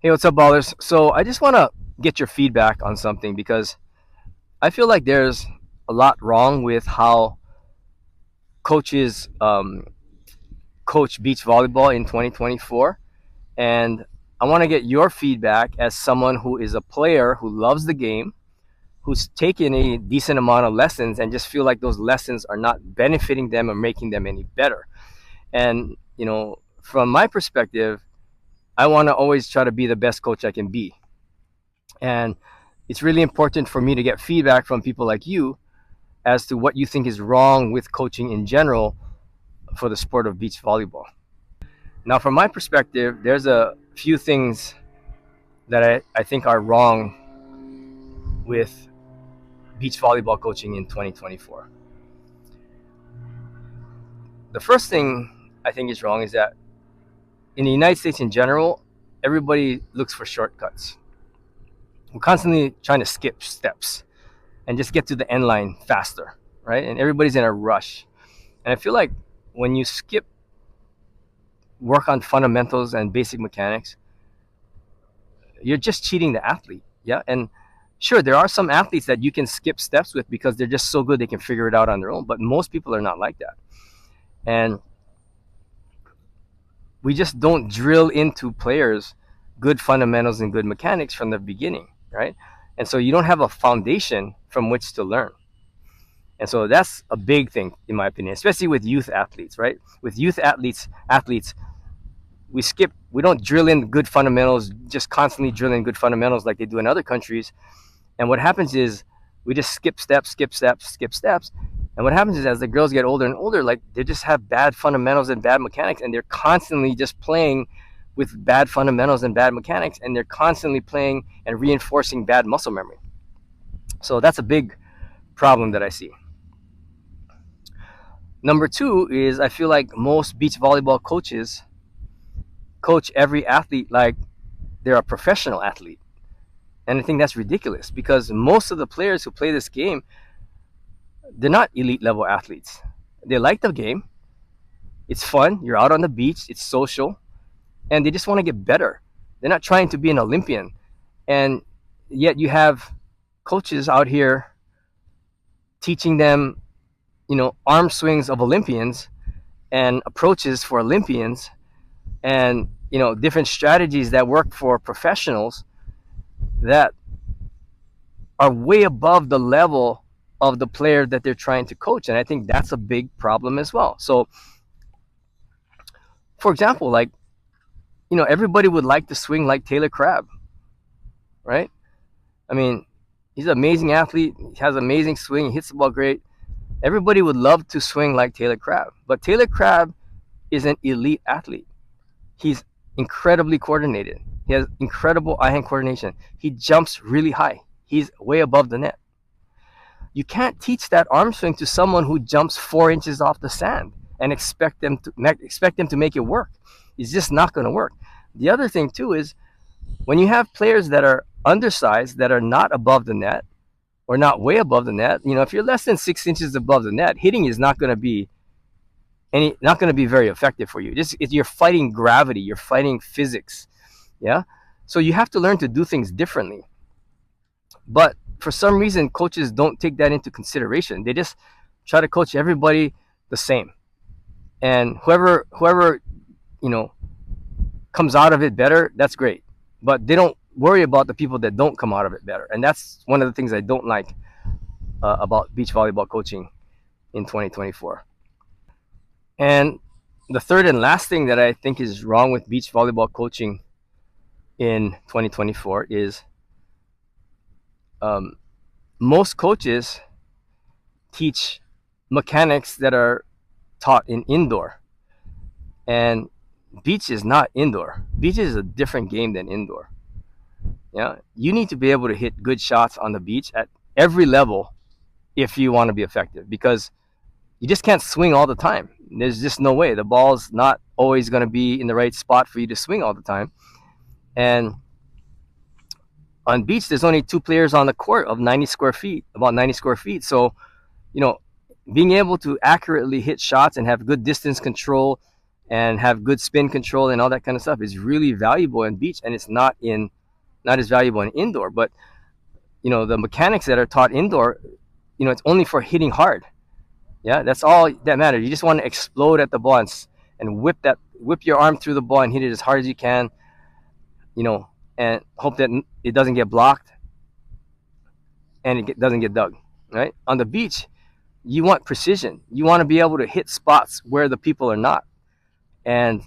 Hey, what's up, ballers? So I just want to get your feedback on something because I feel like there's a lot wrong with how coaches coach beach volleyball in 2024, and I want to get your feedback as someone who is a player who loves the game, who's taken a decent amount of lessons, and just feel like those lessons are not benefiting them or making them any better. And from my perspective, I want to always try to be the best coach I can be. And it's really important for me to get feedback from people like you as to what you think is wrong with coaching in general for the sport of beach volleyball. Now, from my perspective, there's a few things that I think are wrong with beach volleyball coaching in 2024. The first thing I think is wrong is that in the United States in general, everybody looks for shortcuts. We're constantly trying to skip steps and just get to the end line faster, right? And everybody's in a rush. And I feel like when you skip work on fundamentals and basic mechanics, you're just cheating the athlete. Yeah. And sure, there are some athletes that you can skip steps with because they're just so good they can figure it out on their own. But most people are not like that. And we just don't drill into players good fundamentals and good mechanics from the beginning, right? And so you don't have a foundation from which to learn. And so that's a big thing, in my opinion, especially with youth athletes, right? With youth athletes, we don't drill in good fundamentals, just constantly drill in good fundamentals like they do in other countries. And what happens is we just skip steps. And what happens is as the girls get older and older, like they just have bad fundamentals and bad mechanics, and they're constantly just playing with bad fundamentals and bad mechanics, and they're constantly playing and reinforcing bad muscle memory. So that's a big problem that I see. Number two is I feel like most beach volleyball coaches coach every athlete like they're a professional athlete. And I think that's ridiculous because most of the players who play this game, they're not elite level athletes. They like the game. It's fun. You're out on the beach. It's social. And they just want to get better. They're not trying to be an Olympian. And yet you have coaches out here teaching them, arm swings of Olympians and approaches for Olympians and, different strategies that work for professionals that are way above the level of the player that they're trying to coach. And I think that's a big problem as well. So, for example, everybody would like to swing like Taylor Crabb, right? I mean, he's an amazing athlete. He has amazing swing. He hits the ball great. Everybody would love to swing like Taylor Crabb. But Taylor Crabb is an elite athlete. He's incredibly coordinated. He has incredible eye-hand coordination. He jumps really high. He's way above the net. You can't teach that arm swing to someone who jumps 4 inches off the sand and expect them to make it work. It's just not going to work. The other thing too is when you have players that are undersized, that are not above the net or not way above the net, if you're less than 6 inches above the net, hitting is not going to be very effective for you. You're fighting gravity, you're fighting physics. Yeah. So you have to learn to do things differently. But for some reason, coaches don't take that into consideration. They just try to coach everybody the same. And whoever comes out of it better, that's great. But they don't worry about the people that don't come out of it better. And that's one of the things I don't like about beach volleyball coaching in 2024. And the third and last thing that I think is wrong with beach volleyball coaching in 2024 is most coaches teach mechanics that are taught in indoor, and beach is not indoor. Beach is a different game than indoor. Yeah, you need to be able to hit good shots on the beach at every level if you want to be effective, because you just can't swing all the time. There's just no way. The ball's not always going to be in the right spot for you to swing all the time. And on beach, there's only 2 players on the court of 90 square feet, about 90 square feet. So, being able to accurately hit shots and have good distance control and have good spin control and all that kind of stuff is really valuable in beach, and it's not as valuable in indoor. But the mechanics that are taught indoor, it's only for hitting hard. Yeah, that's all that matters. You just want to explode at the ball and whip your arm through the ball and hit it as hard as you can, and hope that it doesn't get blocked and doesn't get dug. Right? On the beach, you want precision. You want to be able to hit spots where the people are not. And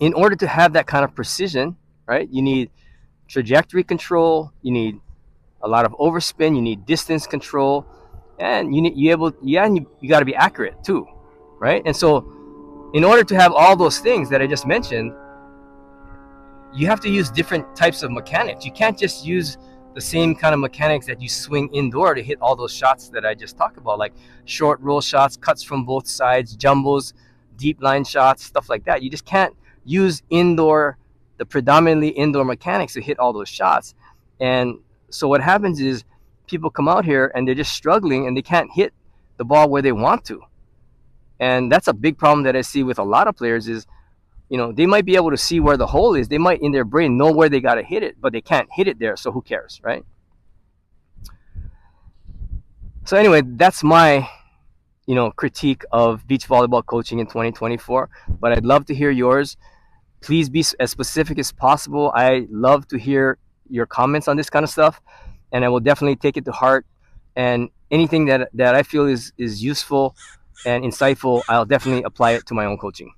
in order to have that kind of precision, right, you need trajectory control, you need a lot of overspin, you need distance control, and you got to be accurate too, right? And so in order to have all those things that I just mentioned, you have to use different types of mechanics. You can't just use the same kind of mechanics that you swing indoor to hit all those shots that I just talked about, like short roll shots, cuts from both sides, jumbos, deep line shots, stuff like that. You just can't use the predominantly indoor mechanics to hit all those shots. And so what happens is people come out here and they're just struggling and they can't hit the ball where they want to. And that's a big problem that I see with a lot of players is, they might be able to see where the hole is. They might in their brain know where they got to hit it, but they can't hit it there. So who cares, right? So anyway, that's my, critique of beach volleyball coaching in 2024. But I'd love to hear yours. Please be as specific as possible. I love to hear your comments on this kind of stuff, and I will definitely take it to heart. And anything that I feel is useful and insightful, I'll definitely apply it to my own coaching.